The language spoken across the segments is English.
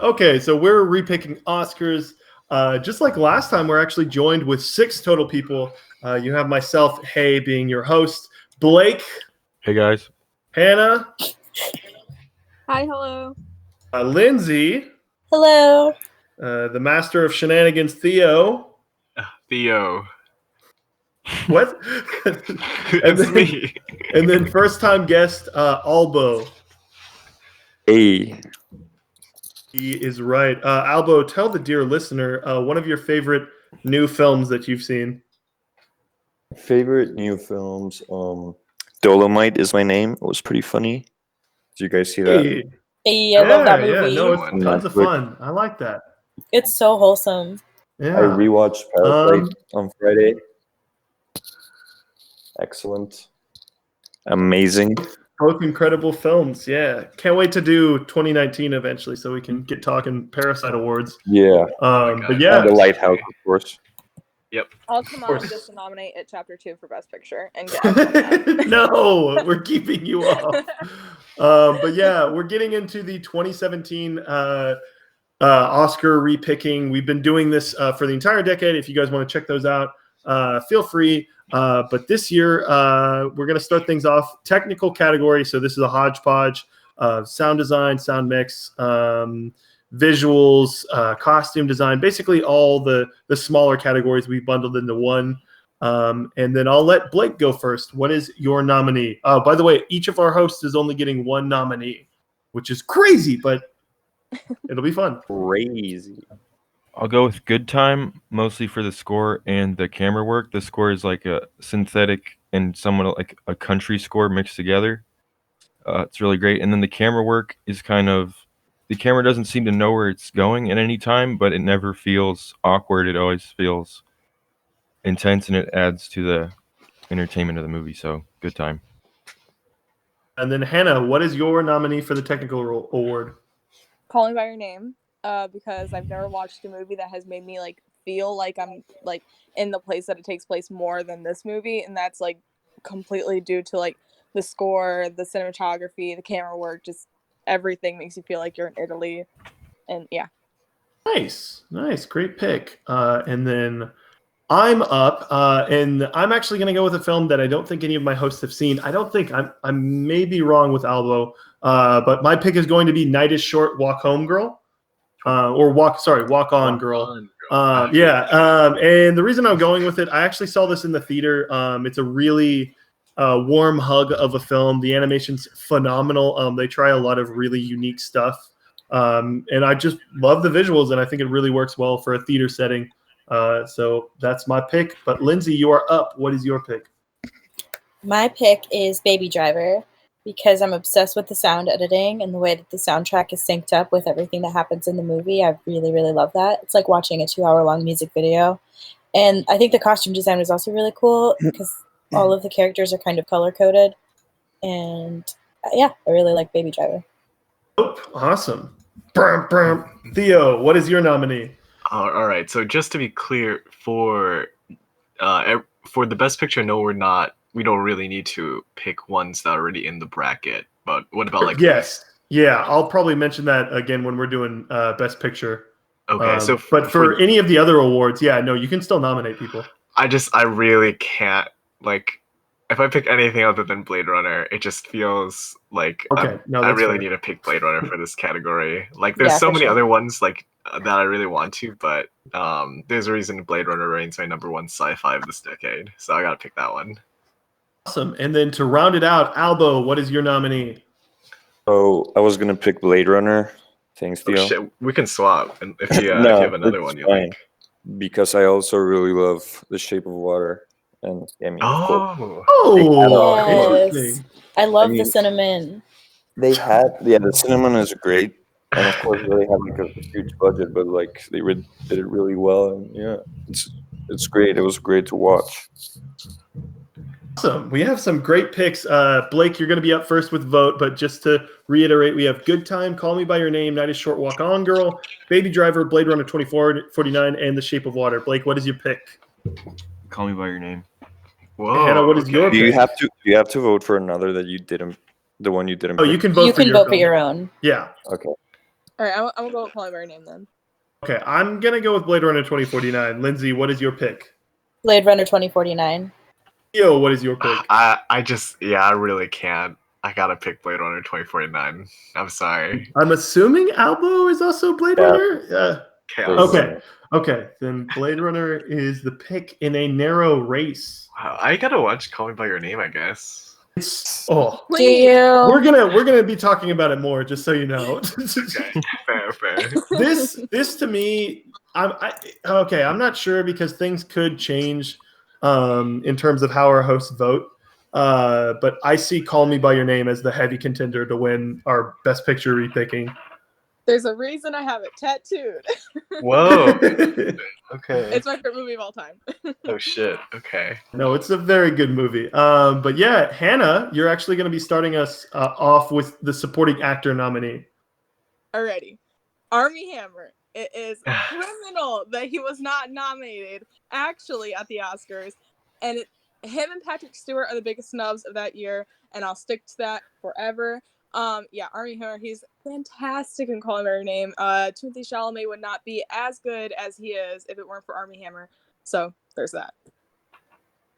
Okay, so we're repicking Oscars. Just like last time, we're actually joined with 6 total people. You have myself, Hey, being your host, Blake. Hey, guys. Hannah. Hi, hello. Lindsay. Hello. The master of shenanigans, Theo. Theo. What? It's me. And then first-time guest, Albow. Hey. He is right. Albow, tell the dear listener one of your favorite new films that you've seen. Favorite new films? Dolomite is my name. It was pretty funny. Did you guys see that? Hey, I love that movie. Yeah, no, it's tons of fun. I like that. It's so wholesome. Yeah. I rewatched Parasite on Friday. Excellent. Amazing. Both incredible films. Yeah. Can't wait to do 2019 eventually so we can get talking Parasite Awards. Yeah. But yeah. And The Lighthouse, of course. Yep. I'll come on just to nominate It Chapter 2 for Best Picture and get No, we're keeping you off. But yeah, we're getting into the 2017 Oscar repicking. We've been doing this for the entire decade. If you guys want to check those out, feel free. But this year, we're going to start things off technical category. So this is a hodgepodge of sound design, sound mix, visuals, costume design, basically all the smaller categories we bundled into one. And then I'll let Blake go first. What is your nominee? By the way, each of our hosts is only getting one nominee, which is crazy, but it'll be fun. Crazy. I'll go with Good Time, mostly for the score and the camera work. The score is like a synthetic and somewhat like a country score mixed together. It's really great. And then the camera work is kind of, the camera doesn't seem to know where it's going at any time, but it never feels awkward. It always feels intense, and it adds to the entertainment of the movie. So, Good Time. And then Hannah, what is your nominee for the technical award? Call Me by Your Name. Because I've never watched a movie that has made me like feel like I'm like in the place that it takes place more than this movie, and that's like completely due to like the score, the cinematography, the camera work, just everything makes you feel like you're in Italy, and yeah. Nice, great pick. And then I'm up, and I'm actually going to go with a film that I don't think any of my hosts have seen. I don't think I may be wrong with Albow, but my pick is going to be Night is Short, Walk Home Girl. Walk On Girl. And the reason I'm going with it, I actually saw this in the theater. It's a really warm hug of a film. The animation's phenomenal. They try a lot of really unique stuff. And I just love the visuals, and I think it really works well for a theater setting. So that's my pick. But Lindsay, you are up. What is your pick? My pick is Baby Driver, because I'm obsessed with the sound editing and the way that the soundtrack is synced up with everything that happens in the movie. I really, really love that. It's like watching a 2-hour-long music video. And I think the costume design was also really cool because all of the characters are kind of color-coded. And yeah, I really like Baby Driver. Awesome. Theo, what is your nominee? All right. So just to be clear, for the Best Picture, no, we don't really need to pick ones that are already in the bracket. But what about like? Yes. Yeah, I'll probably mention that again when we're doing Best Picture. Okay. But for any of the other awards, yeah, no, you can still nominate people. I really can't, like, if I pick anything other than Blade Runner, it just feels like I really need to pick Blade Runner for this category. Like, there's so many other ones like that I really want to, but there's a reason Blade Runner reigns my number one sci-fi of this decade, so I gotta pick that one. Awesome. And then to round it out, Albow, what is your nominee? Oh, I was gonna pick Blade Runner. Thanks, Theo. Oh, shit. We can swap, and if you have another one you like. Because I also really love The Shape of Water. And I mean, interesting. I love the cinnamon. They had, the cinnamon is great, and of course they have like a huge budget, but like they did it really well, and yeah, it's great. It was great to watch. Awesome. We have some great picks. Blake, you're going to be up first with vote, but just to reiterate, we have Good Time, Call Me by Your Name, Night is Short, Walk On Girl, Baby Driver, Blade Runner 2049, and The Shape of Water. Blake, what is your pick? Call Me by Your Name. Whoa. Hannah, what is your pick? Do you have to vote for another that you didn't, the one you didn't? Oh, you can vote. You can vote for your own. Yeah. Okay. All right, I'm gonna go with Call Me by Your Name then. Okay, I'm gonna go with Blade Runner 2049. Lindsay, what is your pick? Blade Runner 2049. Theo, what is your pick? I really can't. I gotta pick Blade Runner 2049. I'm sorry. I'm assuming Albow is also Blade Runner? Okay. Then Blade Runner is the pick in a narrow race. Wow, I gotta watch Call Me by Your Name, I guess. Do you? We're gonna be talking about it more, just so you know. Okay, fair. This to me, I'm not sure because things could change in terms of how our hosts vote. But I see Call Me by Your Name as the heavy contender to win our Best Picture repicking. There's a reason I have it tattooed. Whoa. Okay. It's my favorite movie of all time. Oh shit. Okay. No, it's a very good movie. But yeah, Hannah, you're actually going to be starting us off with the supporting actor nominee. Alrighty. Armie Hammer. It is criminal that he was not nominated actually at the Oscars. And him and Patrick Stewart are the biggest snubs of that year, and I'll stick to that forever. Armie Hammer, he's fantastic in Call Me by Your Name. Timothée Chalamet would not be as good as he is if it weren't for Armie Hammer. So there's that.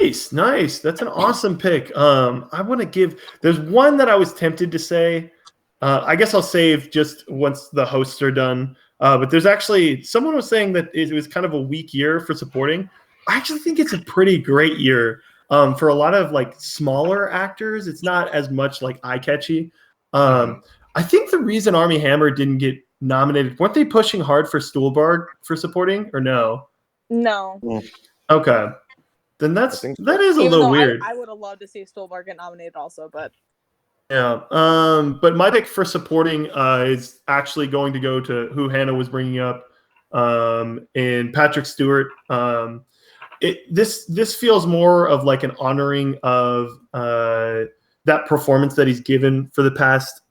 Nice. That's an awesome pick. I want to give. There's one that I was tempted to say. I guess I'll save just once the hosts are done. But there's actually someone was saying that it was kind of a weak year for supporting. I actually think it's a pretty great year for a lot of like smaller actors. It's not as much like eye catchy. I think the reason Armie Hammer didn't get nominated, weren't they pushing hard for Stuhlbarg for supporting or no? No. Okay. Then that is a Even little weird. I would have loved to see Stuhlbarg get nominated also, but yeah. But my pick for supporting is actually going to go to who Hannah was bringing up, and Patrick Stewart. This feels more of like an honoring of that performance that he's given for the past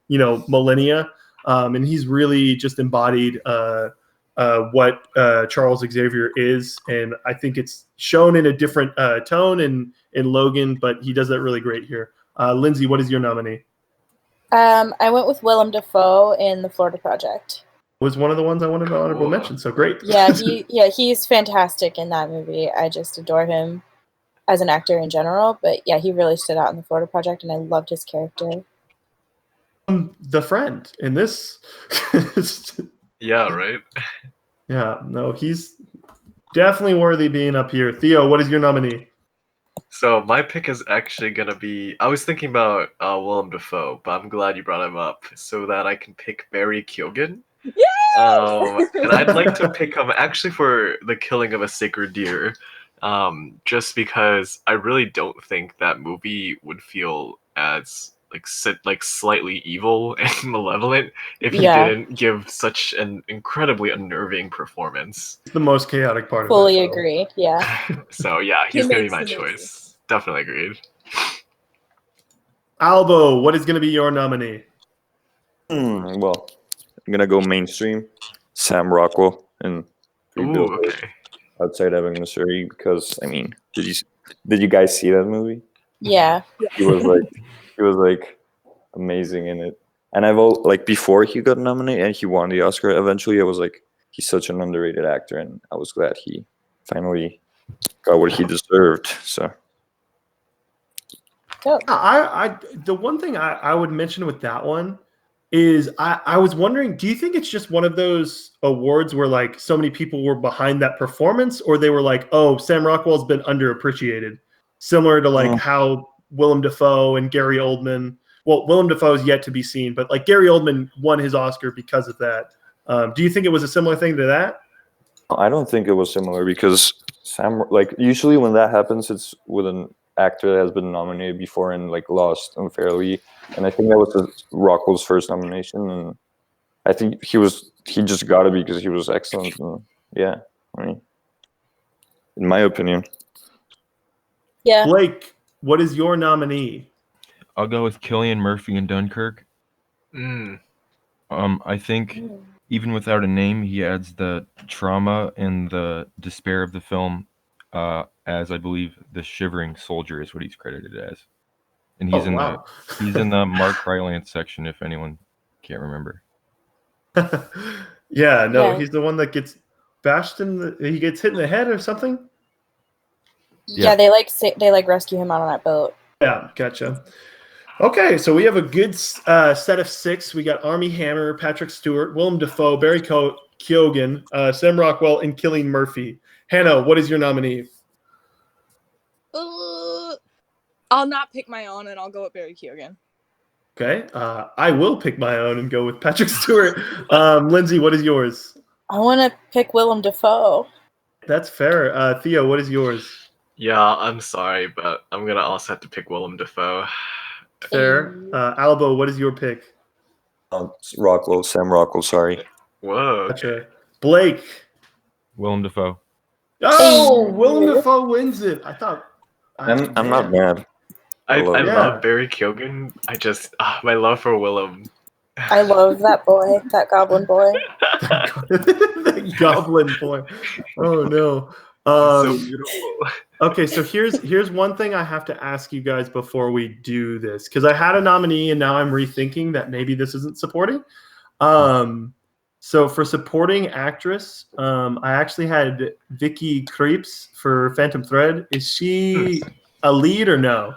millennia, and he's really just embodied what Charles Xavier is, and I think it's shown in a different tone in Logan, but he does that really great here. Lindsay, what is your nominee? I went with Willem Dafoe in The Florida Project. Was one of the ones I wanted to honorable mention, so great. Yeah, he's fantastic in that movie. I just adore him as an actor in general, but yeah, he really stood out in The Florida Project, and I loved his character. The friend in this. Yeah, right? Yeah, no, he's definitely worthy being up here. Theo, what is your nominee? So my pick is actually gonna be. I was thinking about Willem Dafoe, but I'm glad you brought him up so that I can pick Barry Keoghan. Yeah. And I'd like to pick him actually for The Killing of a Sacred Deer, just because I really don't think that movie would feel as like slightly evil and malevolent if he didn't give such an incredibly unnerving performance. It's the most chaotic part Fully of it. Fully agreed, yeah. So yeah, he's gonna be my choice. Definitely agreed. Albow, what is gonna be your nominee? Well, I'm gonna go mainstream. Sam Rockwell in Outside Ebbing, Missouri, because I mean, did you guys see that movie? Yeah. He was like amazing in it. And before he got nominated and he won the Oscar eventually, I was like, he's such an underrated actor, and I was glad he finally got what he deserved. So the one thing I would mention with that one is I was wondering, do you think it's just one of those awards where like so many people were behind that performance, or they were like, oh, Sam Rockwell's been underappreciated, similar to like how Willem Dafoe and Gary Oldman. Well, Willem Dafoe is yet to be seen, but like Gary Oldman won his Oscar because of that. Do you think it was a similar thing to that? I don't think it was similar because usually when that happens, it's with an actor that has been nominated before and like lost unfairly. And I think that was Rockwell's first nomination, and I think he just got it because he was excellent. And yeah, I mean, in my opinion. Yeah. Blake, what is your nominee? I'll go with Cillian Murphy in Dunkirk. I think even without a name, he adds the trauma and the despair of the film, as I believe the shivering soldier is what he's credited as, and he's in the Mark Rylance section if anyone can't remember. Yeah, no, Yeah. he's the one that gets bashed he gets hit in the head or something. Yeah, they like rescue him out on that boat. Yeah, gotcha. Okay, so we have a good set of 6. We got Armie Hammer, Patrick Stewart, Willem Dafoe, Barry Keoghan, Sam Rockwell, and Cillian Murphy. Hannah, what is your nominee? I'll not pick my own, and I'll go with Barry Keoghan. Okay, I will pick my own and go with Patrick Stewart. Lindsay, what is yours? I want to pick Willem Dafoe. That's fair. Theo, what is yours? Yeah, I'm sorry, but I'm gonna also have to pick Willem Dafoe. Fair. Albow, what is your pick? Rockwell, Sam Rockwell. Sorry. Whoa. Gotcha. Blake. Willem Dafoe. Oh, Willem Dafoe wins it. I thought. I'm not mad. I love Barry Keoghan. I just my love for Willem. I love that boy, that goblin boy. That goblin boy. Oh no. So beautiful. Okay, so here's one thing I have to ask you guys before we do this, because I had a nominee and now I'm rethinking that maybe this isn't supporting. So for supporting actress, I actually had Vicky Krieps for Phantom Thread. Is she a lead or no?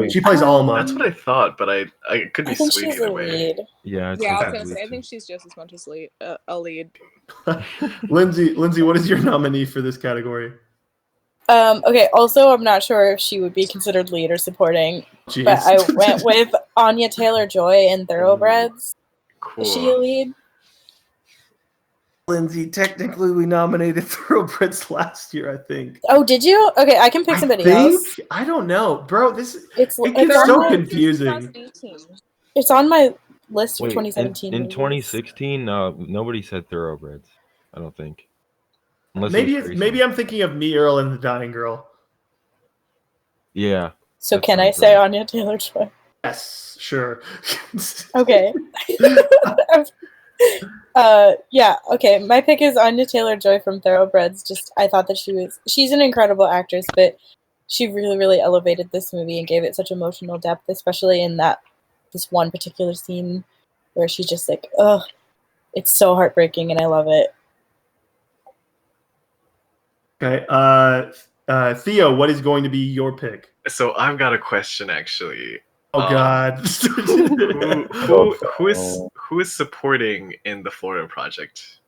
She plays Alma. That's what I thought, but I could be think sweet she's either a way. lead. Yeah, I was gonna say I think she's just as much as a lead. Lindsay, what is your nominee for this category? Okay, also I'm not sure if she would be considered lead or supporting, Jeez. but I went with Anya Taylor-Joy in Thoroughbreds. Cool. Is she a lead? Lindsay, technically we nominated Thoroughbreds last year, I think. Oh, did you? Okay, I can pick somebody else. I don't know, bro. It gets on so my- confusing. It's on my list for Wait, 2017. in movies. 2016, nobody said Thoroughbreds. I don't think. Unless Maybe I'm thinking of Me, Earl, and the Dying Girl. Yeah. So that can I sounds say right. Anya Taylor-Joy? Yes, sure. Okay. Yeah, okay. My pick is Anya Taylor-Joy from Thoroughbreds. Just I thought that she's an incredible actress, but she really, really elevated this movie and gave it such emotional depth, especially in this one particular scene where she's just like, ugh, it's so heartbreaking and I love it. Okay. Theo, what is going to be your pick? So I've got a question actually. Oh God. who is supporting in the Florida Project?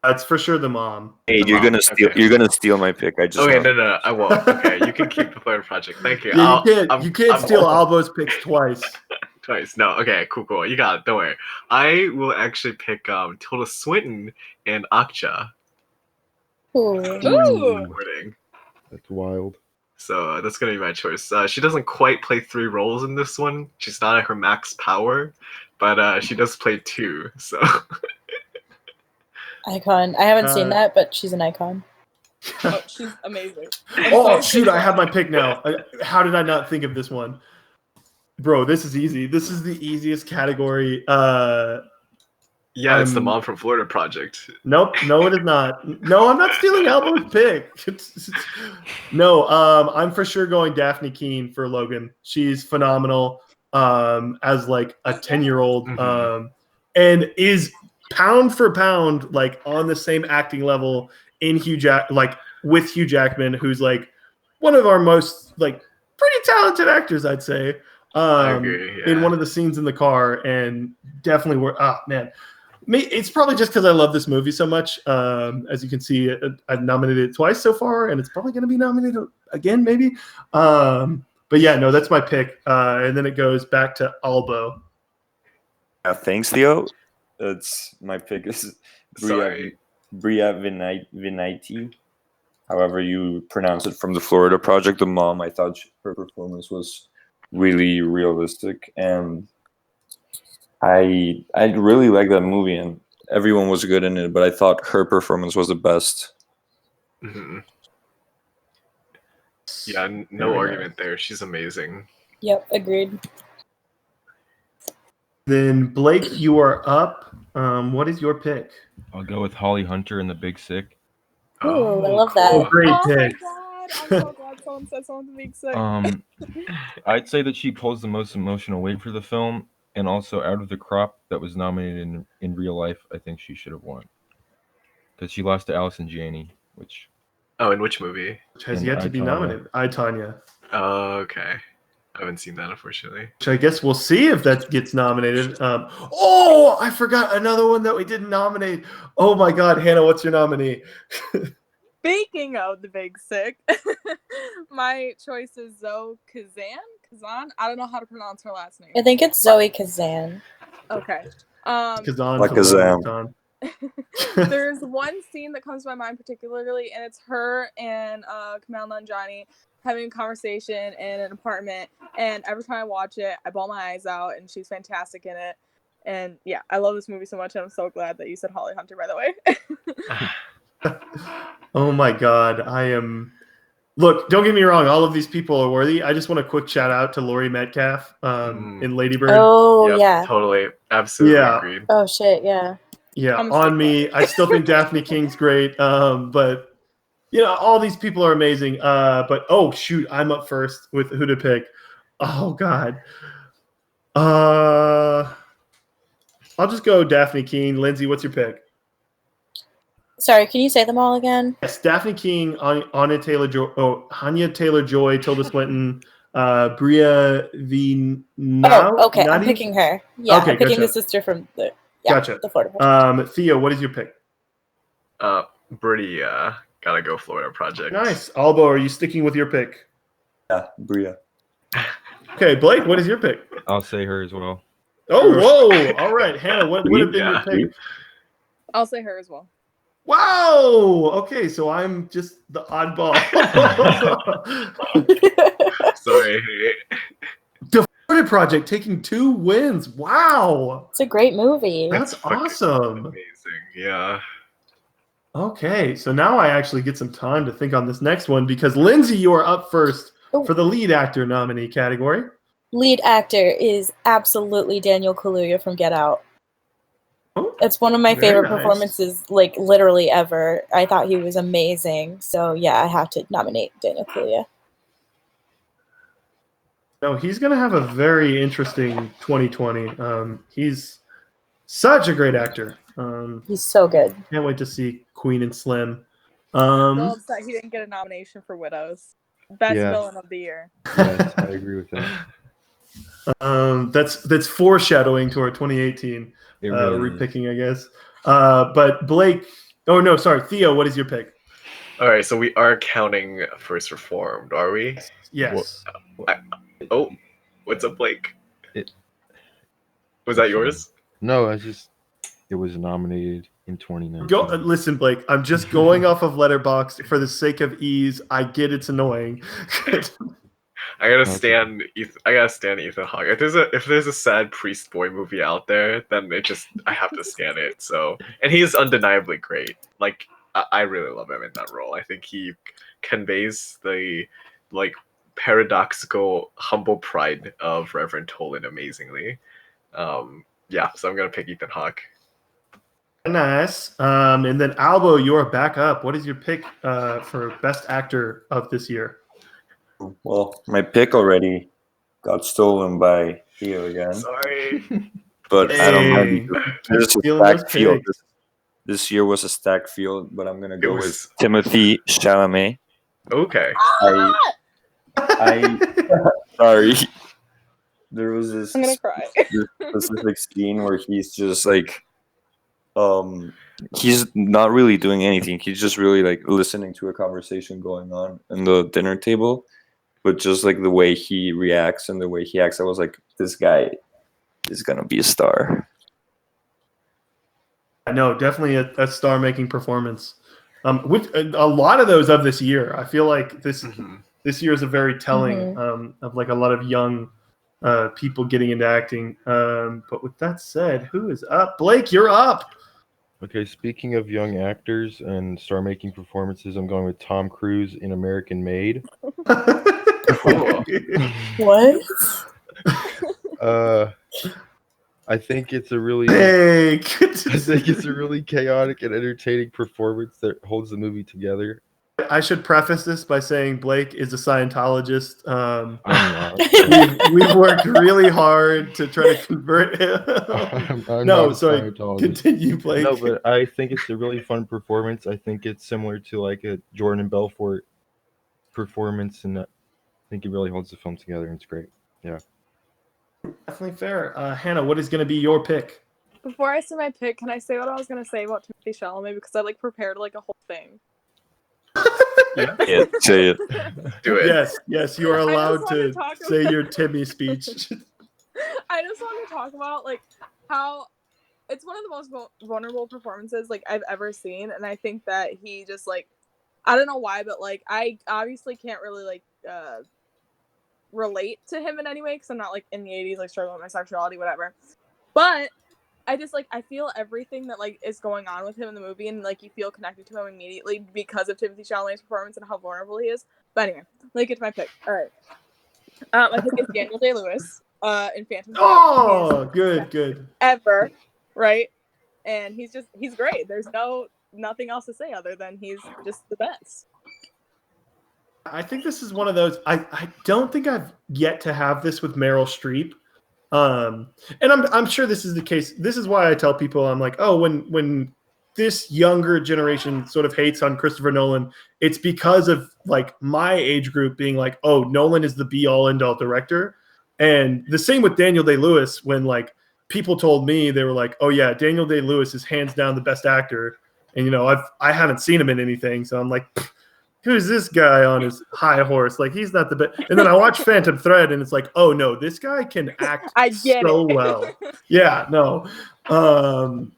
It's for sure the mom. Hey, you're gonna steal my pick. I just No, I won't. Okay, you can keep the Florida Project. Thank you. Yeah, you can't steal Albow's picks twice. Twice. No, okay, cool. You got it. Don't worry. I will actually pick Tilda Swinton and Akcha. Ooh. That's wild. So that's gonna be my choice. She doesn't quite play 3 roles in this one. She's not at her max power, but she does play 2. So Icon. I haven't seen that, but she's an icon. Oh, she's amazing. Oh shoot! I have my pick now. How did I not think of this one, bro? This is easy. This is the easiest category. yeah, it's the mom from Florida Project. Nope, no, it is not. No, I'm not stealing Albow's pick. No, I'm for sure going Daphne Keane for Logan. She's phenomenal as like a 10-year-old, and is pound for pound like on the same acting level in with Hugh Jackman, who's like one of our most like pretty talented actors, I'd say. I agree, yeah. In one of the scenes in the car, and definitely man. It's probably just because I love this movie so much. As you can see, I've nominated it twice so far, and it's probably going to be nominated again, maybe. But yeah, no, that's my pick. And then it goes back to Albow. Thanks, Theo. My pick is Bria Vinaiti. However you pronounce it, from the Florida Project, the mom. I thought her performance was really realistic, and I really like that movie, and everyone was good in it, but I thought her performance was the best. Mm-hmm. Yeah, no argument there. She's amazing. Yep, agreed. Then Blake, you are up. What is your pick? I'll go with Holly Hunter in The Big Sick. Oh, I love that. Great Oh pick. my god! I'm so glad someone said someone's Big Sick. I'd say that she pulls the most emotional weight for the film. And also, out of the crop that was nominated in real life, I think she should have won. Because she lost to Allison Janney, which... Oh, in which movie? Which has yet to be nominated. I, Tonya. Oh, okay. I haven't seen that, unfortunately. Which I guess we'll see if that gets nominated. Oh, I forgot another one that we didn't nominate. Oh my God, Hannah, what's your nominee? Speaking of the Big Sick, my choice is Zoe Kazan. I don't know how to pronounce her last name. I think it's Zoe Kazan. Okay. Kazan. Like Kazan. There's one scene that comes to my mind particularly, and it's her and Kumail Nanjiani having a conversation in an apartment, and every time I watch it, I bawl my eyes out, and she's fantastic in it. And yeah, I love this movie so much, and I'm so glad that you said Holly Hunter, by the way. Oh my God, I am. Look, don't get me wrong. All of these people are worthy. I just want a quick shout out to Laurie Metcalf in Lady Bird. Oh, yep, yeah. Totally. Absolutely agreed. Oh, shit, yeah. Yeah, on me. I still think Daphne King's great. But, you know, all these people are amazing. But, oh, shoot, I'm up first with who to pick. Oh, God. I'll just go Daphne King. Lindsay, what's your pick? Sorry, can you say them all again? Yes, Daphne King, Anya Taylor-Joy, Tilda Swinton, Bria V. Oh, okay, I'm picking her. Yeah, okay, I'm picking the sister from the the Florida Project. Theo, what is your pick? Bria, gotta go Florida Project. Nice. Albow, are you sticking with your pick? Yeah, Bria. Okay, Blake, what is your pick? I'll say her as well. Oh, whoa. All right, Hannah, what would have been your pick? I'll say her as well. Wow. Okay, so I'm just the oddball. Sorry. The Florida Project taking 2 wins. Wow. It's a great movie. That's awesome. Amazing. Yeah. Okay, so now I actually get some time to think on this next one because Lindsay, you are up first for the lead actor nominee category. Lead actor is absolutely Daniel Kaluuya from Get Out. Oh, it's one of my favorite performances, like literally ever. I thought he was amazing. So yeah, I have to nominate Daniel Kaluuya. No, he's going to have a very interesting 2020. He's such a great actor. He's so good. Can't wait to see Queen and Slim. I'm so upset he didn't get a nomination for Widows. Best villain of the year. Yes, I agree with that. That's foreshadowing to our 2018 really repicking, I guess. But Blake, oh no, sorry, Theo, what is your pick? All right, so we are counting First Reformed, are we? Yes. Oh, what's up, Blake? Was that yours? No, it was nominated in 2019. Listen, Blake, I'm just going off of Letterboxd for the sake of ease. I get it's annoying. I gotta stand Ethan Hawke. If there's a sad priest boy movie out there, then I have to stand it. So, and he's undeniably great. Like I really love him in that role. I think he conveys the paradoxical, humble pride of Reverend Tolan amazingly. Yeah, so I'm gonna pick Ethan Hawke. Nice. And then Albo, you're back up. What is your pick for best actor of this year? Well, my pick already got stolen by Theo again. Sorry. But I don't mind. This is a stacked field. This year was a stacked field, but I'm going to go with Timothée Chalamet. Okay. Sorry. There was this I'm gonna cry. specific scene where he's just like, he's not really doing anything. He's just really like listening to a conversation going on in the dinner table. But just like the way he reacts and the way he acts, I was like, this guy is going to be a star. No, definitely a star-making performance. With a lot of those of this year, I feel like this year is a very telling of like a lot of young people getting into acting. But with that said, who is up? Blake, you're up. Okay, speaking of young actors and star-making performances, I'm going with Tom Cruise in American Made. What? I think it's a really chaotic and entertaining performance that holds the movie together. I should preface this by saying Blake is a Scientologist. I'm not. We've worked really hard to try to convert him. I'm No, not a sorry. Scientologist. Continue, Blake. No, but I think it's a really fun performance. I think it's similar to like a Jordan Belfort performance, and I think it really holds the film together, and it's great. Yeah. Definitely fair. Hannah, what is going to be your pick? Before I say my pick, can I say what I was going to say about Timothée Chalamet? Because I prepared a whole thing. Yeah, say it. Do it. Yes, you are allowed to say your Timmy speech. I just want to talk about how it's one of the most vulnerable performances I've ever seen, and I think that he just I don't know why, but I obviously can't really relate to him in any way because I'm not in the 80s struggling with my sexuality, whatever. But I just I feel everything that is going on with him in the movie, and you feel connected to him immediately because of Timothée Chalamet's performance and how vulnerable he is. But anyway, let me get to my pick. All right, my pick is Daniel Day-Lewis in Phantom. Oh, good. Ever, right? And he's great. There's nothing else to say other than he's just the best. I think this is one of those. I don't think I've yet to have this with Meryl Streep. And I'm sure this is the case. This is why I tell people, I'm like, oh, when this younger generation sort of hates on Christopher Nolan, it's because of my age group being like, oh, Nolan is the be all end all director. And the same with Daniel Day-Lewis, when people told me, they were like, oh yeah, Daniel Day-Lewis is hands down the best actor. And I haven't seen him in anything, so I'm like, who's this guy on his high horse? He's not the best. And then I watch Phantom Thread, and it's like, oh no, this guy can act so well. Yeah, no.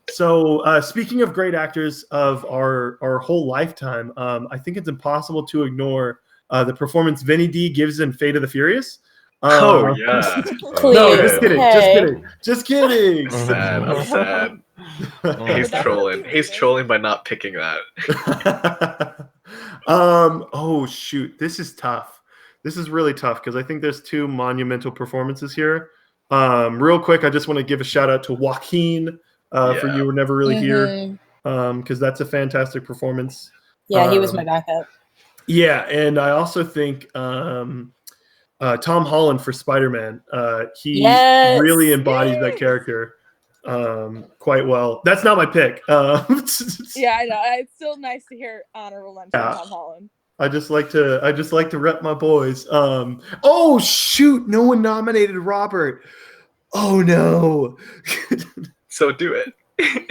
So speaking of great actors of our whole lifetime, I think it's impossible to ignore the performance Vinny D gives in Fate of the Furious. Oh yeah. No, just kidding. I'm sad. He's trolling. He's trolling by not picking that. Oh shoot, this is tough. This is really tough because I think there's two monumental performances here. Real quick, I just want to give a shout out to Joaquin for You Were Never Really Here, because that's a fantastic performance. Yeah, he was my backup. Yeah, and I also think Tom Holland for Spider-Man. He really embodies that character quite well. That's not my pick. Yeah, I know. It's still nice to hear honorable mention Tom Holland. I just like to rep my boys. Oh shoot, no one nominated Robert. Oh no. So do it.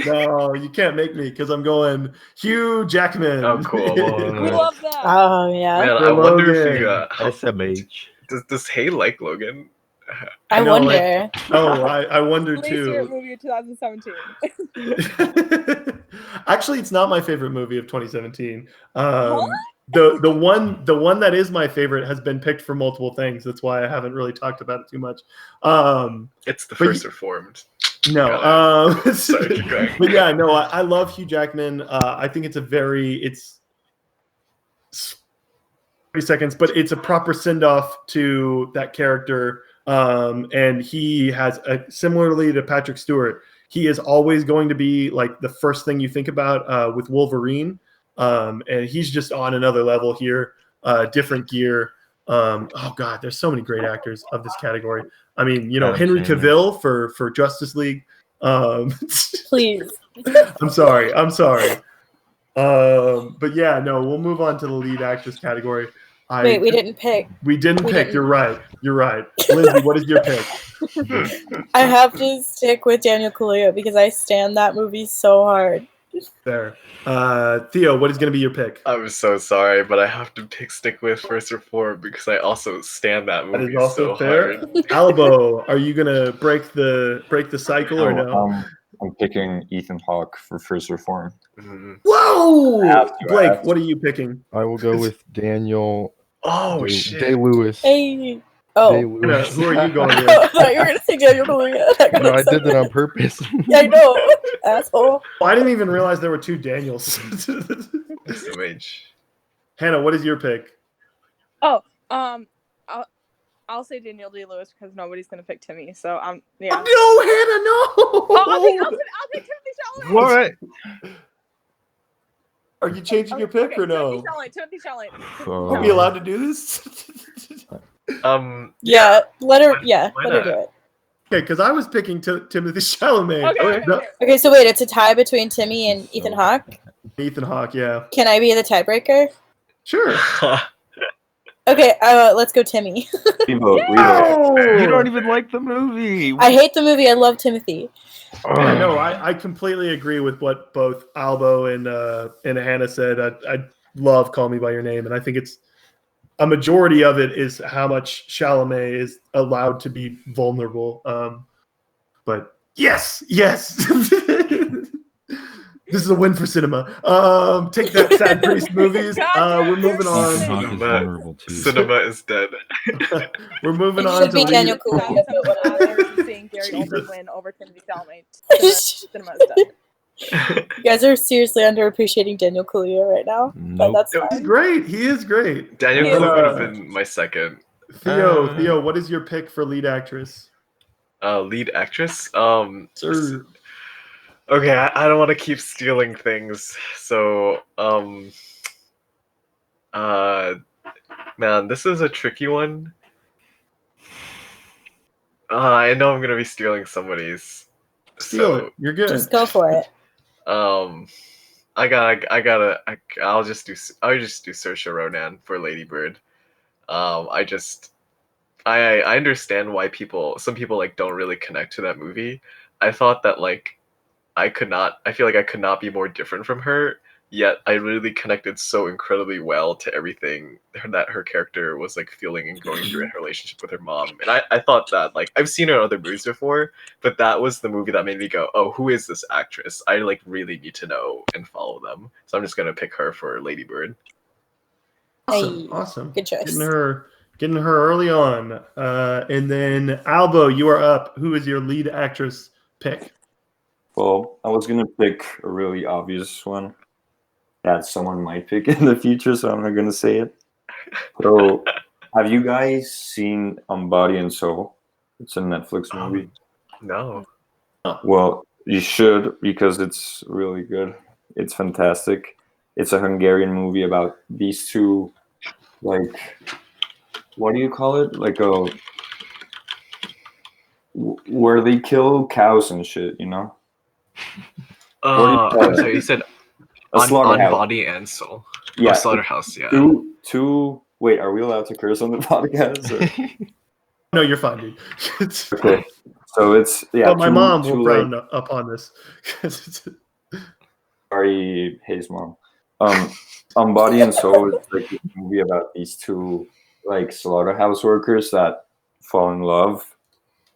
No, you can't make me because I'm going Hugh Jackman. Oh, cool. We love that. Oh yeah. Man, I wonder if you SMH. Does Hay like Logan? I wonder. I wonder Least too. favorite movie of 2017. Actually, it's not my favorite movie of 2017. What? The one that is my favorite has been picked for multiple things. That's why I haven't really talked about it too much. It's the first Reformed. No, Sorry, but yeah, no, I love Hugh Jackman. I think it's 30 seconds, but it's a proper send off to that character. And he has similarly to Patrick Stewart, he is always going to be the first thing you think about with Wolverine. And he's just on another level here, different gear. Oh God, there's so many great actors of this category. I mean, Henry Cavill for Justice League. Please. I'm sorry. But yeah, no, we'll move on to the lead actress category. Wait, we didn't pick. We didn't pick. You're right. Lindsay, what is your pick? I have to stick with Daniel Kaluuya because I stand that movie so hard. There. Theo, what is going to be your pick? I'm so sorry, but I have to stick with First Reform because I also stand that movie. That is also so fair. hard. Albow, are you going to break the cycle or no? I'm picking Ethan Hawke for First Reform. Mm-hmm. Whoa! Blake, what are you picking? I will go with Daniel. Shit. Day-Lewis. Hey. Oh. Day-Lewis. Who are you going with? I thought you were going to say Daniel Kaluuya. No, I did that on purpose. Yeah, I know. Asshole. I didn't even realize there were two Daniels. Hannah, what is your pick? Oh, I'll say Daniel Day-Lewis because nobody's gonna pick Timmy. So yeah. No, Hannah, no. Oh, I'll pick Timothy Chalamet. What? Are you changing your pick or no? Timothy Chalamet. Are we allowed to do this? Yeah, let her do it. Okay, because I was picking Timothy Chalamet. Okay, so wait, it's a tie between Timmy and Ethan Hawke? Ethan Hawke, yeah. Can I be the tiebreaker? Sure. Okay, let's go Timmy. We vote. You don't even like the movie. I hate the movie. I love Timothy. Yeah, no, I completely agree with what both Albow and Hannah said. I love Call Me By Your Name, and I think it's a majority of it is how much Chalamet is allowed to be vulnerable. But yes. This is a win for cinema. Take that, Sad Priest movies. We're moving on. Cinema is dead. We're moving on should be Daniel Kaluuya. Seeing Gary Oldman win over Timothy Chalamet. Cinema is dead. You guys are seriously underappreciating Daniel Kaluuya right now. But that's fine. He's great. He is great. Daniel Kaluuya would have been my second. Theo, what is your pick for lead actress? Lead actress? Okay, I don't want to keep stealing things. So, man, this is a tricky one. I know I'm gonna be stealing somebody's. Steal it. You're good. Just go for it. I'll just do Saoirse Ronan for Lady Bird. I understand why some people like don't really connect to that movie. I thought that like I feel like I could not be more different from her, yet I really connected so incredibly well to everything that her character was like feeling and going through in her relationship with her mom. And I thought that like I've seen her in other movies before, but that was the movie that made me go, oh, who is this actress? I like really need to know and follow them. So I'm just gonna pick her for Lady Bird. Awesome. Good choice. Getting her early on. And then Albow, you are up. Who is your lead actress pick? Well, I was gonna pick a really obvious one that someone might pick in the future, so I'm not gonna say it. So, have you guys seen Body and Soul? It's a Netflix movie. No. Well, you should, because it's really good. It's fantastic. It's a Hungarian movie about these two, like, what do you call it? Like where they kill cows and shit, you know? So you said a slaughterhouse. On Body and Soul. Yeah. Slaughterhouse, yeah. Two. Wait, are we allowed to curse on the podcast? Or? No, you're fine, dude. Okay. So it's But my mom will frown upon this. Sorry, Hayes' mom. Body and Soul is like a movie about these two like slaughterhouse workers that fall in love,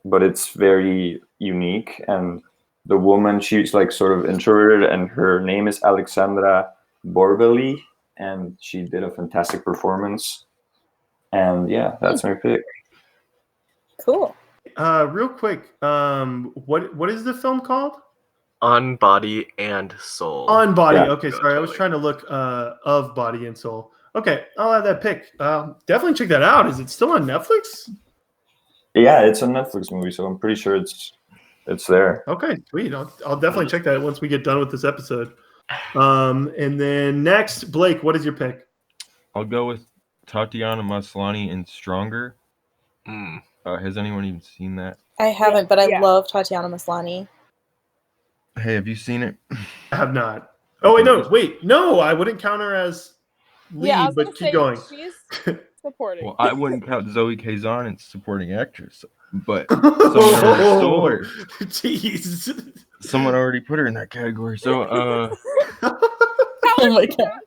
but it's very unique. And the woman, she's like sort of introverted, and her name is Alexandra Borbeli, and she did a fantastic performance. And yeah, that's my pick. Cool. Real quick, what is the film called? On Body and Soul. On Body. Yeah. Okay, sorry, I was trying to look of Body and Soul. Okay, I'll have that pick. Definitely check that out. Is it still on Netflix? Yeah, it's a Netflix movie, so I'm pretty sure it's there. Okay, sweet. I'll definitely check that once we get done with this episode. And then next, Blake, what is your pick? I'll go with Tatiana Maslany in Stronger. Has anyone even seen that? I haven't, but I love Tatiana Maslany. Hey, have you seen it? I have not. Oh, no, I wouldn't count her as lead, but keep going. She's supporting. Well, I wouldn't count Zoe Kazan as supporting actress, but someone already stole her. Jeez. Someone already put her in that category. So, Oh my god.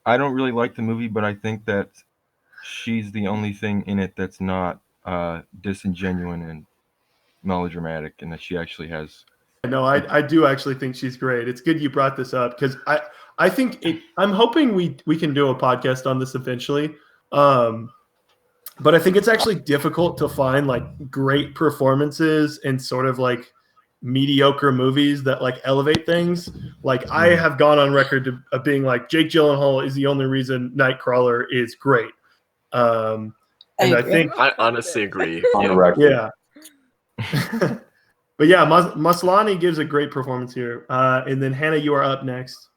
I don't really like the movie, but I think that she's the only thing in it that's not disingenuous and melodramatic, and that she actually has. No, I do actually think she's great. It's good you brought this up, because I think I'm hoping we can do a podcast on this eventually. But I think it's actually difficult to find like great performances in sort of like mediocre movies that like elevate things. Like I have gone on record of being like Jake Gyllenhaal is the only reason Nightcrawler is great. And I think I honestly agree. On the record. Yeah. But yeah, Maslany gives a great performance here. And then Hannah, you are up next.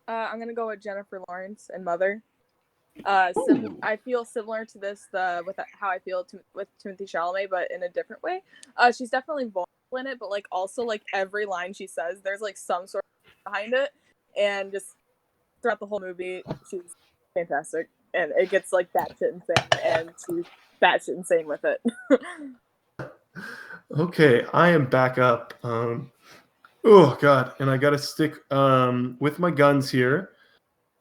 I'm gonna go with Jennifer Lawrence and Mother. I feel similar to this with how I feel with Timothée Chalamet, but in a different way. She's definitely vulnerable in it, but like also like every line she says, there's like some sort of behind it, and just throughout the whole movie, she's fantastic, and it gets like batshit insane, and she's batshit insane with it. Okay, I am back up. Oh God, and I gotta stick with my guns here.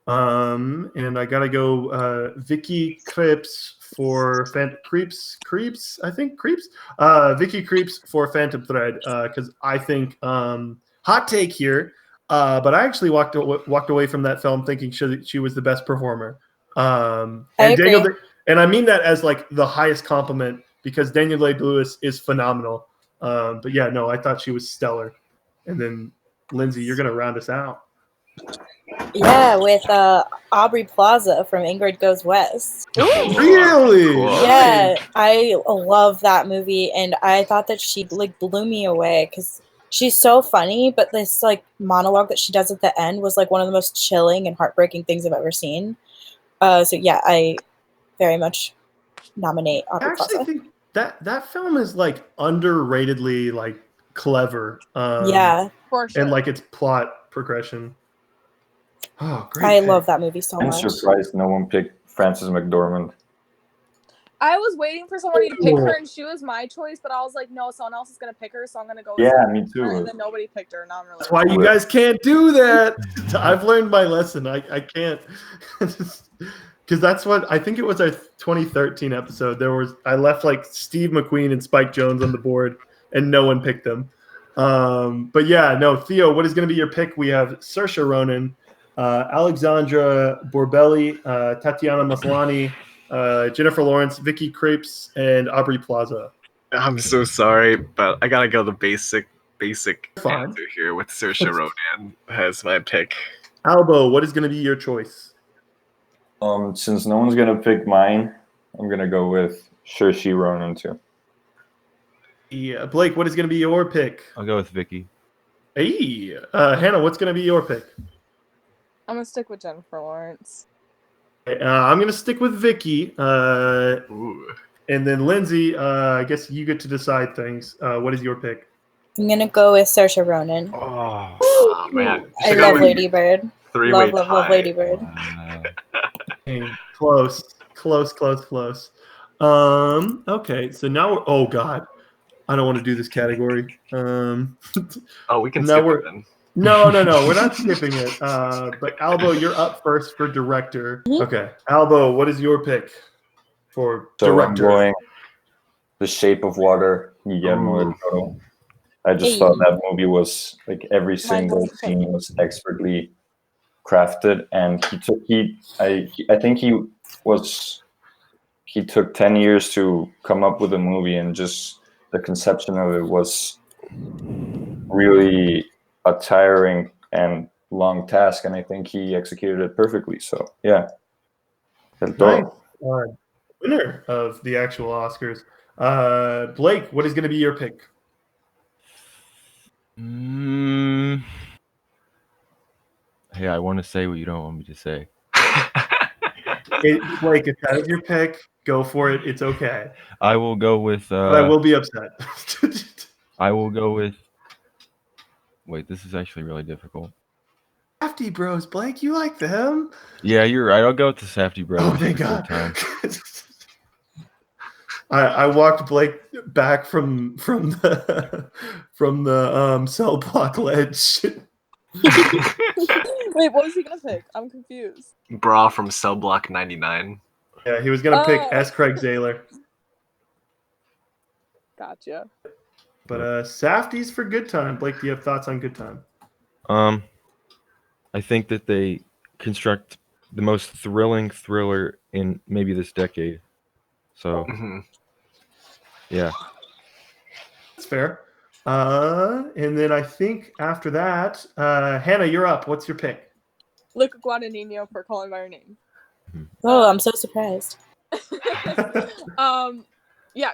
And I gotta go Vicky Creeps for Creeps. I think Creeps. Vicky Creeps for Phantom Thread because I think hot take here. But I actually walked away from that film thinking she was the best performer. And Daniel, and I mean that as like the highest compliment because Daniel Day-Lewis is phenomenal. But yeah, no, I thought she was stellar. And then Lindsay, you're gonna round us out. Yeah, with Aubrey Plaza from Ingrid Goes West. Really? Yeah, I love that movie, and I thought that she like blew me away because she's so funny. But this like monologue that she does at the end was like one of the most chilling and heartbreaking things I've ever seen. So yeah, I very much nominate Aubrey Plaza. I think that film is like underratedly like clever. Yeah, for sure. And like its plot progression. Oh, great! I love that movie so much. I'm surprised no one picked Frances McDormand. I was waiting for somebody to pick her, and she was my choice, but I was like, no, someone else is gonna pick her, so I'm gonna go with Yeah, me too. her, and then nobody picked her, and I'm really That's why you guys can't do that. I've learned my lesson. I can't because that's what I think it was our 2013 episode. I left like Steve McQueen and Spike Jonze on the board, and no one picked them. But yeah, no, Theo, what is going to be your pick? We have Saoirse Ronan, Alexandra Borbelli, Tatiana Maslany, Jennifer Lawrence, Vicky Creeps, and Aubrey Plaza. I'm so sorry, but I gotta go the basic Fine. answer here with Saoirse Ronan as my pick. Albow, what is going to be your choice? Since no one's gonna pick mine, I'm gonna go with Saoirse Ronan too. Yeah, Blake, what is going to be your pick? I'll go with Vicky. Hey, Hannah, what's going to be your pick? I'm gonna stick with Jennifer Lawrence. I'm going to stick with Vicky. Ooh. And then Lindsay, I guess you get to decide things. What is your pick? I'm gonna go with Saoirse Ronan. Oh man, I love Lady Bird. Three-way Love Lady Bird. Close. Okay, so now oh God, I don't want to do this category. We can skip it then. No, we're not skipping it. But Albow, you're up first for director. Okay, Albow, what is your pick for director? I'm going The Shape of Water, Guillermo del Toro. I just thought that movie was like every single scene was expertly crafted, and I think he took 10 years to come up with a movie, and just the conception of it was really a tiring and long task, and I think he executed it perfectly. So yeah, nice. Winner of the actual Oscars. Blake, what is going to be your pick? Hey, I want to say what you don't want me to say. Blake, if that is your pick, go for it. It's okay. I will go with. But I will be upset. I will go with. Wait, this is actually really difficult. Safdie Bros, Blake, you like them? Yeah, you're right. I'll go with the Safdie Bros. Oh, thank God. I walked Blake back from the cell block ledge. Wait, what was he gonna pick? I'm confused. Bra from Cell Block 99. Yeah, he was gonna pick S. Craig Zahler. Gotcha. But Safdie's for Good Time. Blake, do you have thoughts on Good Time? I think that they construct the most thrilling thriller in maybe this decade. So, yeah. That's fair. And then I think after that, Hannah, you're up. What's your pick? Luca Guadagnino for Call Me by Your Name. Oh, I'm so surprised. Yeah, Call Me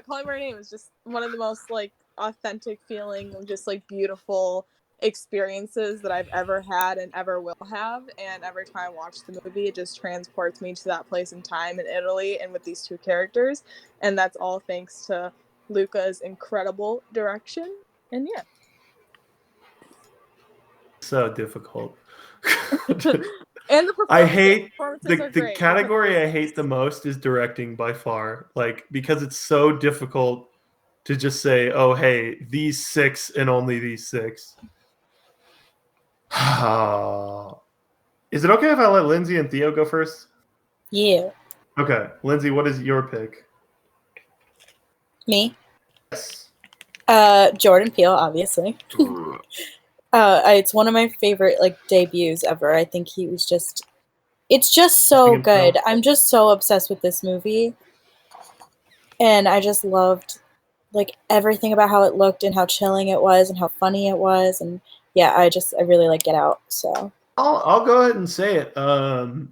by Your Name is just one of the most like authentic feeling of just like beautiful experiences that I've ever had and ever will have. And every time I watch the movie, it just transports me to that place in time in Italy and with these two characters. And that's all thanks to Luca's incredible direction. And yeah. So difficult. And I hate the category I hate the most is directing by far. Like, because it's so difficult to just say, oh, hey, these 6 and only these 6. Is it okay if I let Lindsay and Theo go first? Yeah. Okay. Lindsay, what is your pick? Me? Yes. Jordan Peele, obviously. It's one of my favorite like debuts ever. I think he was it's just so good. I'm just so obsessed with this movie. And I just loved like everything about how it looked and how chilling it was and how funny it was. And yeah, I really like Get Out. So I'll go ahead and say it.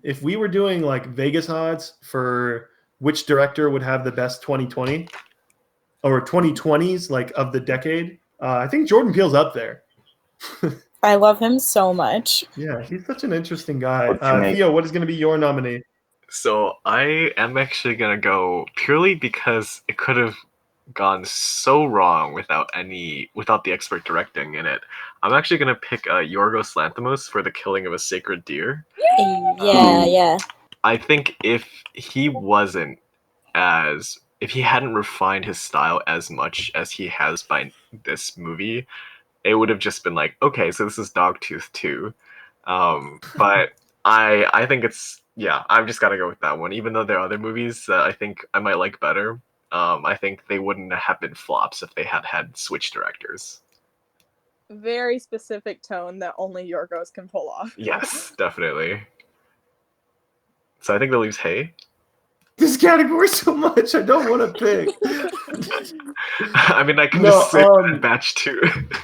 If we were doing like Vegas odds for which director would have the best 2020 or 2020s like of the decade, I think Jordan Peele's up there. I love him so much. Yeah, he's such an interesting guy. Theo, what is going to be your nominee? So I am actually going to go purely because it could have gone so wrong without the expert directing in it. I'm actually going to pick Yorgos Lanthimos for The Killing of a Sacred Deer. Yeah. I think if he hadn't refined his style as much as he has by this movie, it would have just been like, okay, so this is Dogtooth 2. But I think I've just got to go with that one. Even though there are other movies that I think I might like better, I think they wouldn't have been flops if they had switched directors. Very specific tone that only Yorgos can pull off. Yes, definitely. So I think that leaves Hey. This category so much, I don't want to pick. I mean, I can just say batch 2.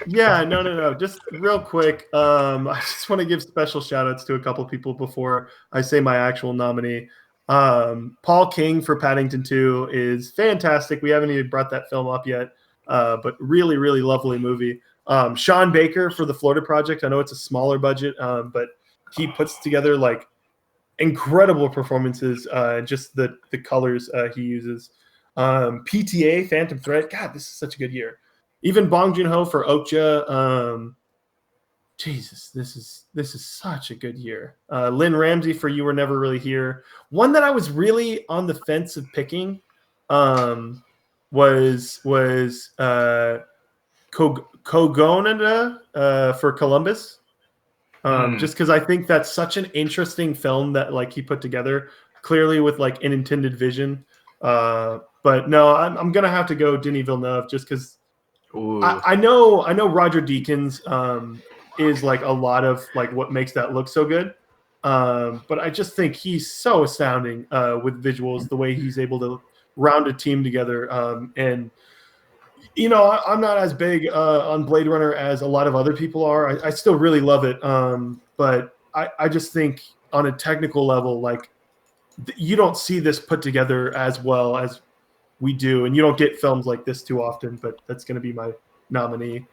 Yeah, no. Just real quick, I just want to give special shout outs to a couple people before I say my actual nominee. Paul King for Paddington 2 is fantastic. We haven't even brought that film up yet, but really, really lovely movie. Sean Baker for The Florida Project. I know it's a smaller budget, but he puts together like incredible performances, just the colors he uses. PTA, Phantom Thread. God, this is such a good year. Even Bong Joon-ho for Okja. Jesus, this is such a good year. Lynn Ramsey for You Were Never Really Here. One that I was really on the fence of picking was Kogonada for Columbus. Just because I think that's such an interesting film that like he put together, clearly with like an intended vision. But no, I'm gonna have to go Denis Villeneuve just because I know Roger Deakins is like a lot of like what makes that look so good. But I just think he's so astounding with visuals, the way he's able to round a team together. And you know, I'm not as big on Blade Runner as a lot of other people are. I still really love it. But I just think on a technical level, like you don't see this put together as well as we do. And you don't get films like this too often, but that's going to be my nominee.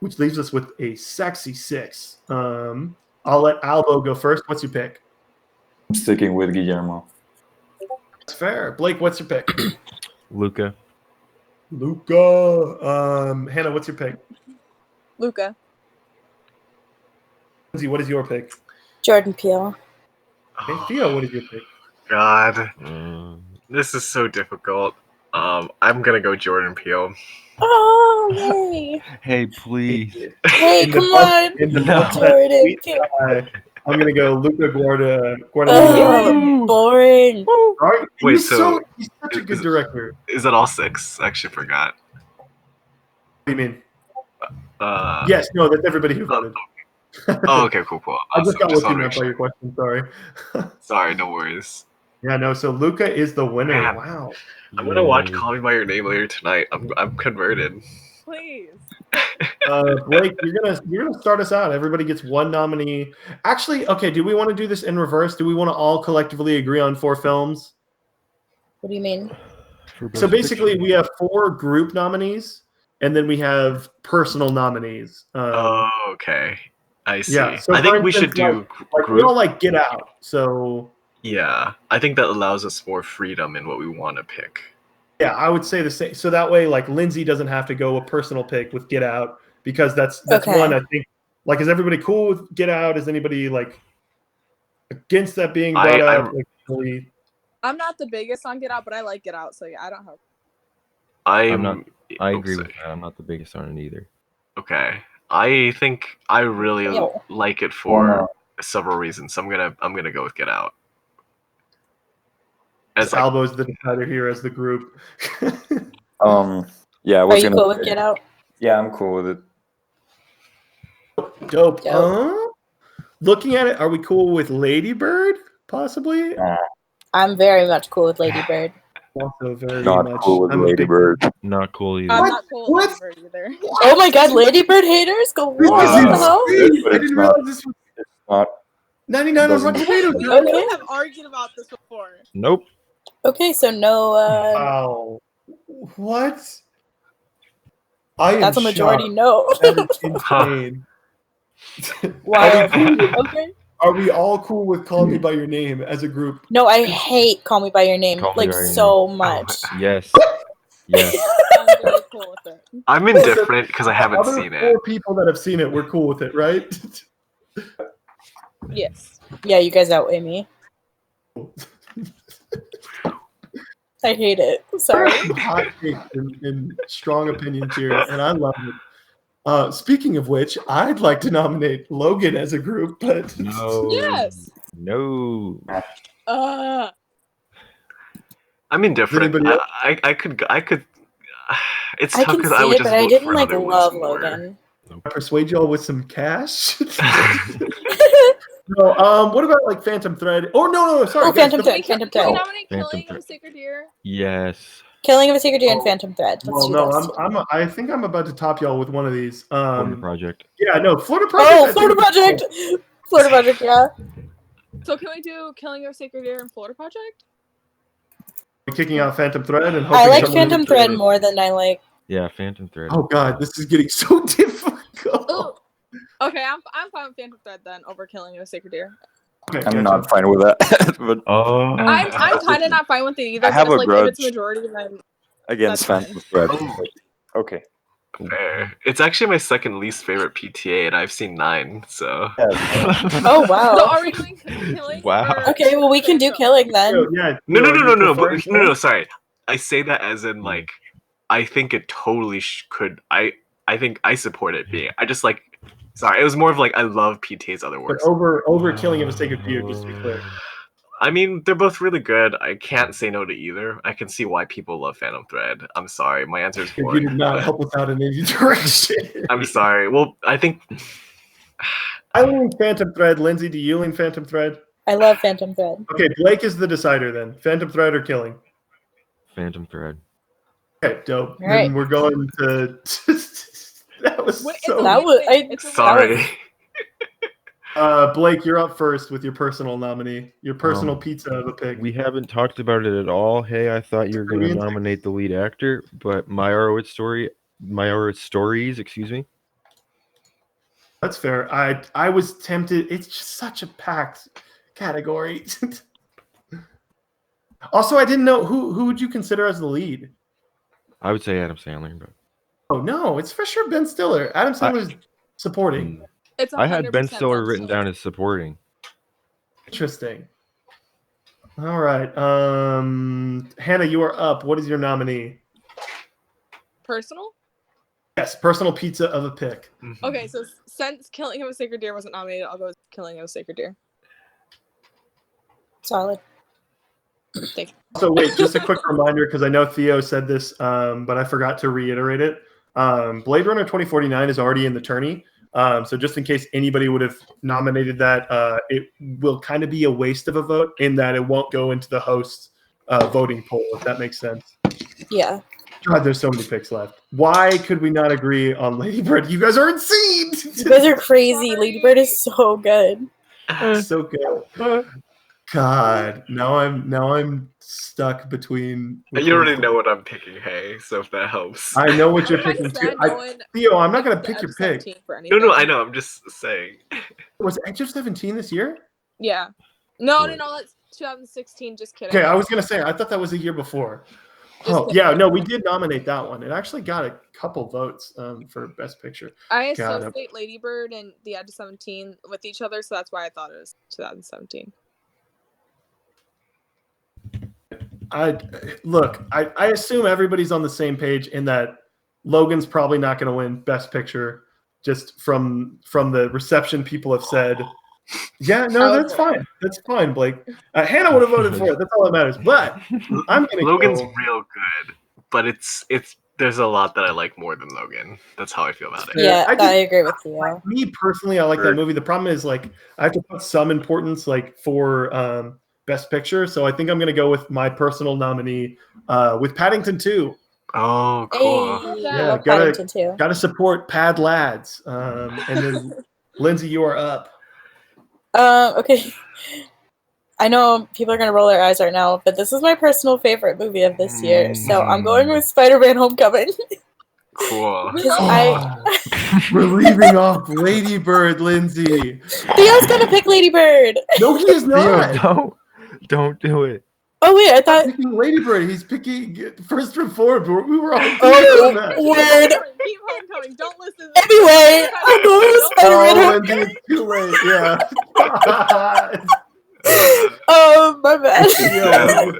Which leaves us with a sexy 6. I'll let Albow go first. What's your pick? I'm sticking with Guillermo. That's fair. Blake, what's your pick? Luca. Hannah, what's your pick? Luca. Lindsay, what is your pick? Jordan Peele. Hey, Theo, what is your pick? God, this is so difficult. I'm gonna go Jordan Peele. Oh, yay! Hey, please. Hey, come on, Jordan Peele. I'm gonna go Luca Guadagnino. Boring. Right? Wait, he's such a good director. Is that all 6? I actually forgot. What do you mean? Yes, no, that's everybody who voted. Oh, okay, cool. I just got what you meant by your question. Sorry. Sorry, no worries. Yeah, no. So Luca is the winner. Man, wow. I'm gonna watch Call Me by Your Name later tonight. I'm converted. Please. Blake, you're gonna start us out. Everybody gets one nominee. Actually, okay. Do we want to do this in reverse? Do we want to all collectively agree on 4 films? What do you mean? So basically, we have 4 group nominees, and then we have personal nominees. Okay. I see. Yeah, so I think we should do like we don't like Get Out, so yeah, I think that allows us more freedom in what we want to pick. Yeah, I would say the same. So that way, like Lindsay doesn't have to go a personal pick with Get Out because that's one I think. Like, is everybody cool with Get Out? Is anybody like against that being brought up? I'm not the biggest on Get Out, but I like Get Out, so yeah, I don't have. I agree with that. I'm not the biggest on it either. Okay, I think I really like it for several reasons. So I'm gonna go with Get Out. As Albow's the decider here as the group. Yeah. Are you cool with Get Out? Yeah, I'm cool with it. Dope. Looking at it, are we cool with Lady Bird? Possibly. I'm very much cool with Lady Bird. Also very not much. Cool with Lady Bird. Not cool either. I'm not cool with Lady Bird either. Oh my God, Lady Bird haters go wild. I didn't realize this was not 99 on Rotten Tomatoes. We have argued about this before. Nope. Okay, so no. Wow. What? That's a majority shocked. no. That is insane. Wow. Okay. Are we all cool with Call Me By Your Name as a group? No, I hate Call Me By Your Name so much. Yes. Yes. I'm really cool with it. I'm indifferent because I haven't seen it. 4 people that have seen it, we're cool with it, right? Yes. Yeah, you guys outweigh me. I hate it. Sorry. Hot takes and strong opinions here, and I love it. Speaking of which, I'd like to nominate Logan as a group, but no. Yes. No. I'm indifferent. I could. It's tough because I would just. But I didn't like love Logan. Persuade y'all with some cash. No, what about like Phantom Thread? Oh no, sorry. Oh, Phantom Thread. Phantom Thread. Can we nominate Killing of a Sacred Deer? Yes. Killing of a Sacred Deer and Phantom Thread. I think I'm about to top y'all with one of these. Florida Project. Yeah, no, Florida Project. Oh, Florida Project. Florida Project, yeah. So can we do Killing of a Sacred Deer and Florida Project? We're kicking out Phantom Thread and I like Phantom Thread more than I like. Yeah, Phantom Thread. Oh God, this is getting so difficult. Ooh. Okay, I'm fine with Phantom Thread then over Killing of a Sacred Deer. Okay, I'm not fine with that. But I'm kind of not fine with it either. I have a grudge if it's majority, then against Phantom Thread. Okay. Fair. It's actually my second least favorite PTA, and I've seen 9. So. Oh wow. So are we doing Killing? Wow. Okay, well we can do Killing then. No. Sorry, I say that as in like, I think it totally could. I think I support it being. I just like. Sorry, it was more of like I love PTA's other works. But over Killing of a Sacred Deer, just to be clear. I mean, they're both really good. I can't say no to either. I can see why people love Phantom Thread. I'm sorry, my answer is boring. You did not help us out in any direction. I'm sorry. Well, I think I lean Phantom Thread. Lindsay, do you lean Phantom Thread? I love Phantom Thread. Okay, Blake is the decider then. Phantom Thread or Killing? Phantom Thread. Okay, dope. All right. Then we're going to. That was sorry. Blake, you're up first with your personal nominee, your personal pizza of a pick. We haven't talked about it at all. Hey, I thought you were going to nominate the lead actor, but Meyerowitz Stories, excuse me. That's fair. I was tempted. It's just such a packed category. Also, I didn't know who would you consider as the lead? I would say Adam Sandler, but. Oh no, it's for sure Ben Stiller. Adam Sandler's supporting. I had Ben Stiller written down as supporting. Interesting. All right. Hannah, you are up. What is your nominee? Personal? Yes, personal pizza of a pick. Okay, so since Killing of a Sacred Deer wasn't nominated, I'll go with Killing of a Sacred Deer. Solid. Thank you. So wait, just a quick reminder, because I know Theo said this, but I forgot to reiterate it. Blade Runner 2049 is already in the tourney. So just in case anybody would have nominated that, it will kind of be a waste of a vote in that it won't go into the host voting poll, if that makes sense. Yeah. God, there's so many picks left. Why could we not agree on Lady Bird? You guys are insane! You guys are crazy. Lady Bird is so good. So good. God, now I'm stuck between. You already know what I'm picking, hey, so if that helps. I know what you're picking too. Theo, I'm not gonna pick your pick. No, I know. I'm just saying. Was Edge of 17 this year? Yeah. No, that's 2016. Just kidding. Okay, I was gonna say I thought that was a year before. Yeah, no, we did nominate that one. It actually got a couple votes for Best Picture. I associate Lady Bird and The Edge of 17 with each other, so that's why I thought it was 2017. I assume everybody's on the same page in that Logan's probably not going to win Best Picture, just from the reception people have said. Yeah, no, that's fine. That's fine, Blake. Hannah would have voted for it. That's all that matters. But I'm going to Logan's real good, but there's a lot that I like more than Logan. That's how I feel about it. Yeah, I agree with you. Me personally, I like that movie. The problem is I have to put some importance for Best Picture, so I think I'm going to go with my personal nominee with Paddington 2. Oh, cool. Hey, yeah, gotta support Pad Lads. And then Lindsay, you are up. Okay. I know people are going to roll their eyes right now, but this is my personal favorite movie of this year, so I'm going with Spider-Man Homecoming. Cool. We're leaving off Lady Bird, Lindsay. Theo's going to pick Lady Bird. No, he is not. Theo, don't do it. Oh wait, I thought picking Lady Bird. He's picking First Reformed. We were all word. Keep Homecoming. Don't listen. Anyway, I'm going with Spider-Man. It's too late. Yeah. My bad.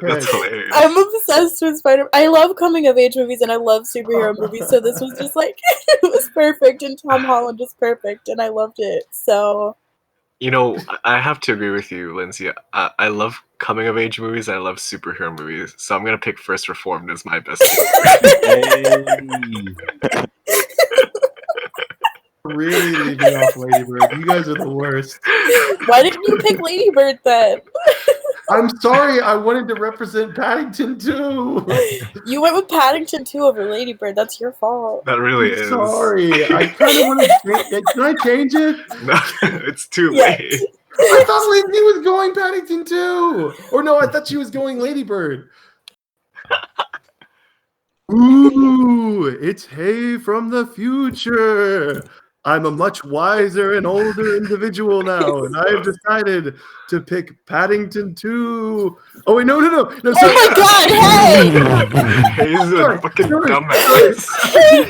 That's hilarious. I'm obsessed with Spider-Man. I love coming of age movies and I love superhero movies. So this was just it was perfect, and Tom Holland was perfect, and I loved it. So. I have to agree with you, Lindsay. I love coming of age movies. I love superhero movies. So I'm gonna pick First Reformed as my best. Really leaving off Lady Bird. You guys are the worst. Why didn't you pick Lady Bird then? I'm sorry. I wanted to represent Paddington 2. You went with Paddington 2 over Lady Bird. That's your fault. That really is. Sorry. I kind of want to change it. Can I change it? No, it's too late. I thought Lindsay was going Paddington 2. Or no, I thought she was going Lady Bird. Ooh, it's Hay from the future. I'm a much wiser and older individual now, and I have decided to pick Paddington 2. Oh wait, no. Oh my God, Hey! He's a fucking dumbass. Dude,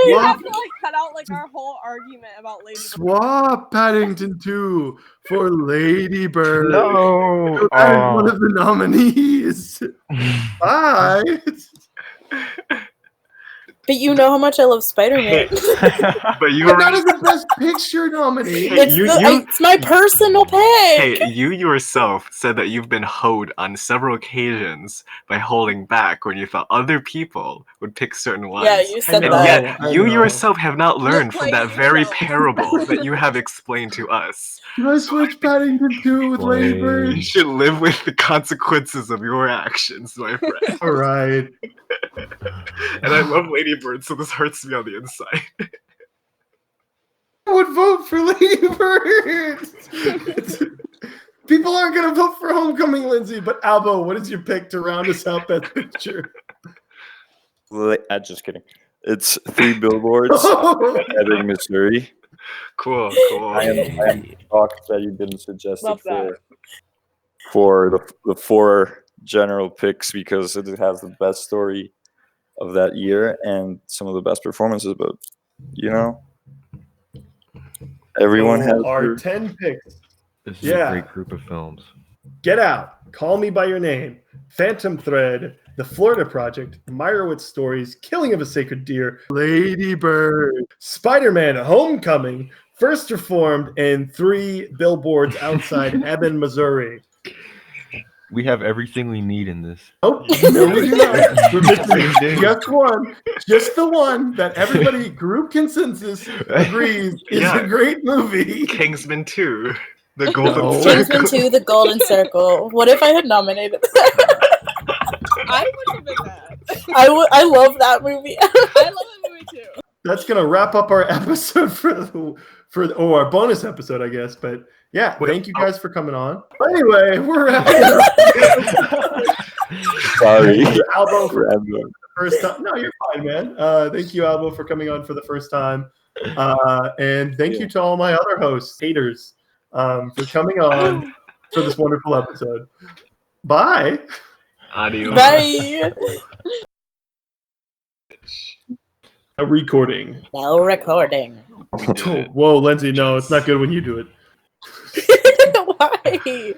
you have to cut out our whole argument about Lady Bird. Swap Paddington 2 for Lady Bird. No. So that is one of the nominees. Bye. But you know how much I love Spider-Man. But that is the Best Picture nominee. It's my personal pick. Hey, you yourself said that you've been hoed on several occasions by holding back when you thought other people would pick certain ones. Yeah, you said and that. Yet, you yourself have not learned from that very parable that you have explained to us. Can I switch Paddington 2 with Lady Bird? You should live with the consequences of your actions, my friend. All right. And I love Lady Bird, so this hurts me on the inside. I would vote for Lady Bird. People aren't going to vote for Homecoming, Lindsay. But Albow, what is your pick to round us out Best Picture? Just kidding. It's 3 Billboards, Ebbing, Missouri. Cool. I am shocked that you didn't suggest it for the 4 general picks, because it has the best story of that year and some of the best performances. But everyone has our 10 picks. This is a great group of films. Get Out, Call Me by Your Name, Phantom Thread, The Florida Project, Meyerowitz Stories, Killing of a Sacred Deer, Lady Bird, Spider-Man Homecoming, First Reformed, and 3 Billboards Outside Ebbing, Missouri. We have everything we need in this. Oh, no, we do not. We're missing just the one that everybody, group consensus, agrees is a great movie. Kingsman 2, The Golden Circle. Kingsman 2, The Golden Circle. What if I had nominated that? I would have been that. I love that movie. I love that movie too. that's gonna wrap up our episode for our bonus episode, I guess. But yeah, thank you guys for coming on. Anyway, we're wrapping up. Sorry, Albow, for the first time. No, you're fine, man. Thank you, Albow, for coming on for the first time. And thank you to all my other hosts, haters, for coming on for this wonderful episode. Bye. Adios. Bye. A recording. No recording. Whoa, Lindsay, no, it's not good when you do it. Why?